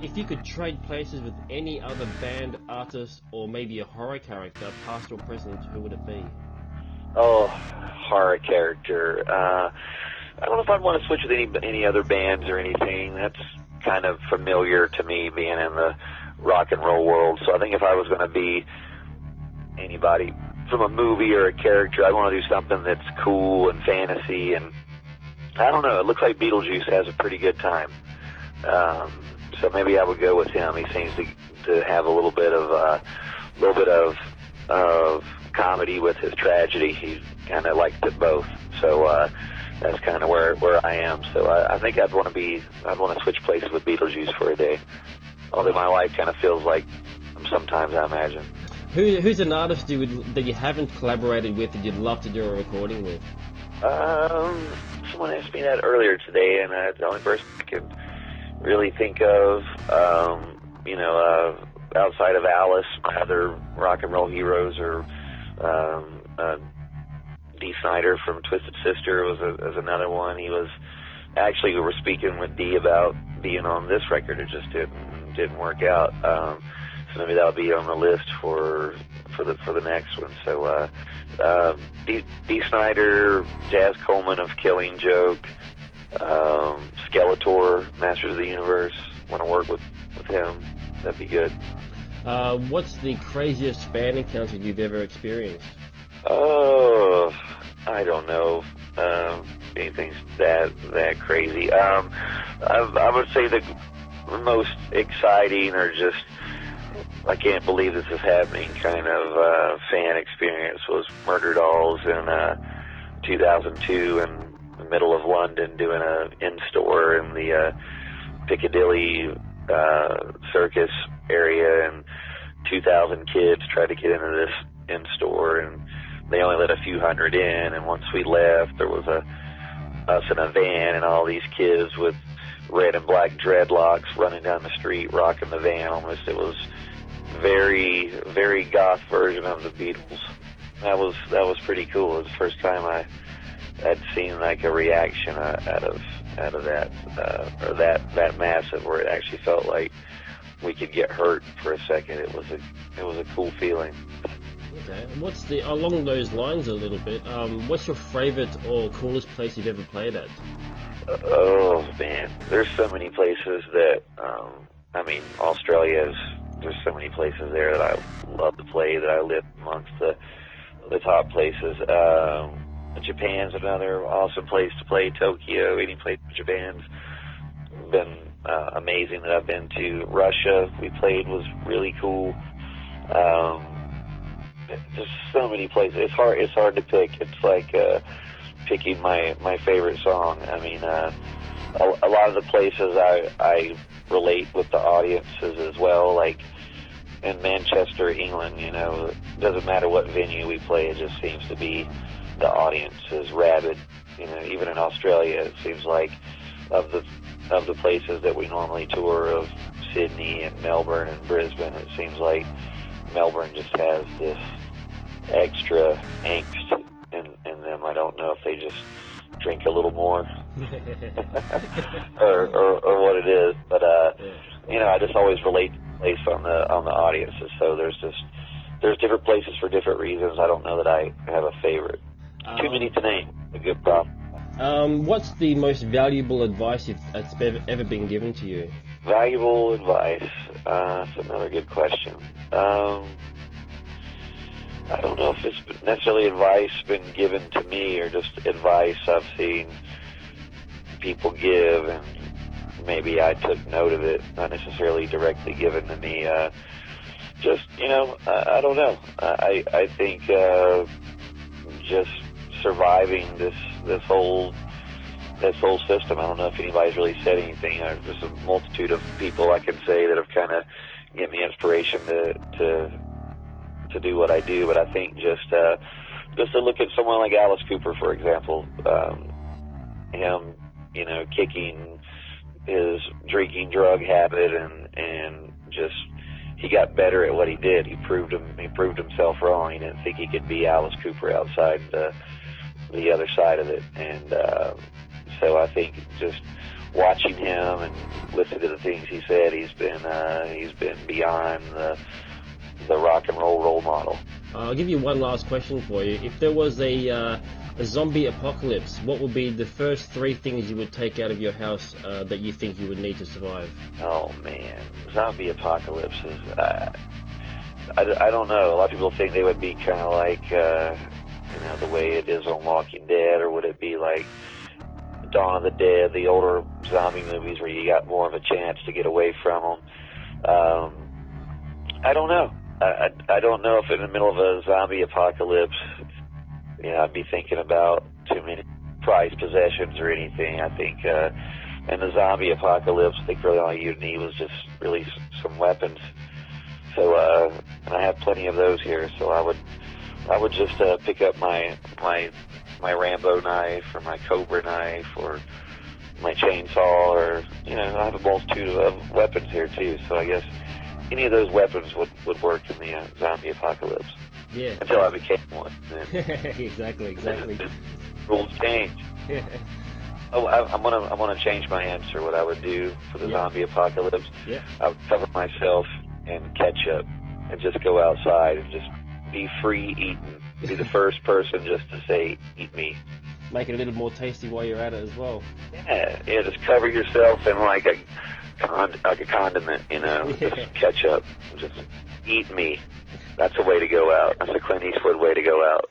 if you could trade places with any other band, artist, or maybe a horror character, past or present, who would it be? Oh, horror character. I don't know if I'd want to switch with any other bands or anything. That's kind of familiar to me, being in the rock and roll world. So I think if I was going to be anybody from a movie or a character, I want to do something that's cool and fantasy, and I don't know, it looks like Beetlejuice has a pretty good time. So maybe I would go with him. He seems to have a little bit of comedy with his tragedy. He kind of likes it both. So that's kind of where I am. So I think I'd want to switch places with Beetlejuice for a day. Although my life kind of feels like sometimes, I imagine. Who's an artist that you haven't collaborated with that you'd love to do a recording with? Someone asked me that earlier today, and the only person I could really think of, outside of Alice, my other rock and roll heroes, or Dee Snider from Twisted Sister was another one. We were speaking with Dee about being on this record. It just didn't work out. So maybe that'll be on the list for the next one. So Dee Snider, Jazz Coleman of Killing Joke, Skeletor, Masters of the Universe. Want to work with him? That'd be good. What's the craziest band encounter you've ever experienced? Oh, I don't know. Anything that crazy. I would say the most exciting, or just I can't believe this is happening kind of fan experience, was Murder Dolls in 2002 in the middle of London, doing an in-store in the Piccadilly Circus area, and 2,000 kids tried to get into this in-store, and they only let a few hundred in. And once we left, there was us in a van, and all these kids with red and black dreadlocks running down the street, rocking the van almost. It was very, very goth version of the Beatles. That was pretty cool. It was the first time I'd seen like a reaction out of that, or that massive, where it actually felt like we could get hurt for a second. It was a cool feeling. Okay. Along those lines a little bit, what's your favorite or coolest place you've ever played at? Oh man, there's so many places that, Australia there's so many places there that I love to play, that I live amongst the top places. Japan's another awesome place to play. Tokyo, any place in Japan's been amazing that I've been to. Russia, we played, was really cool. Just so many places. It's hard to pick. It's like picking my favorite song. I mean, a lot of the places I relate with the audiences as well. Like in Manchester, England, it doesn't matter what venue we play. It just seems to be the audience is rabid. Even in Australia, it seems like of the places that we normally tour, of Sydney and Melbourne and Brisbane, it seems like Melbourne just has this extra angst in them. I don't know if they just drink a little more or what it is, but I just always relate to the place on the audiences. So there's different places for different reasons. I don't know that I have a favorite. Too many to name. A good problem. What's the most valuable advice that's ever been given to you? Valuable advice. That's another good question. I don't know if it's necessarily advice been given to me, or just advice I've seen people give, and maybe I took note of it, not necessarily directly given to me. I don't know. I think just surviving this whole system. I don't know if anybody's really said anything. There's a multitude of people I can say that have kind of given me inspiration to do what I do. But I think just to look at someone like Alice Cooper, for example, him, kicking his drinking drug habit, and just he got better at what he did. He proved himself wrong. He didn't think he could be Alice Cooper outside the other side of it. And so I think just watching him and listening to the things he said, he's been beyond the rock and roll role model. I'll give you one last question for you. If there was a zombie apocalypse, what would be the first 3 things you would take out of your house that you think you would need to survive? Oh man, zombie apocalypses. I don't know. A lot of people think they would be kind of like the way it is on Walking Dead, or would it be like Dawn of the Dead, the older zombie movies where you got more of a chance to get away from them? I don't know. I don't know if in the middle of a zombie apocalypse, I'd be thinking about too many prized possessions or anything. I think in the zombie apocalypse, I think really all you'd need was just really some weapons. So, and I have plenty of those here. So I would just pick up my Rambo knife or my Cobra knife or my chainsaw, or I have a multitude of weapons here too. So I guess any of those weapons would work in the zombie apocalypse. Yeah. Until I became one. Exactly. Rules change. Oh, I'm gonna change my answer. What I would do for the zombie apocalypse? Yeah. I would cover myself in ketchup and just go outside and just be free eating. Be the first person just to say, "Eat me." Make it a little more tasty while you're at it as well. Yeah. Just cover yourself in like a condiment, just ketchup. Just eat me. That's the way to go out. That's the Clint Eastwood way to go out.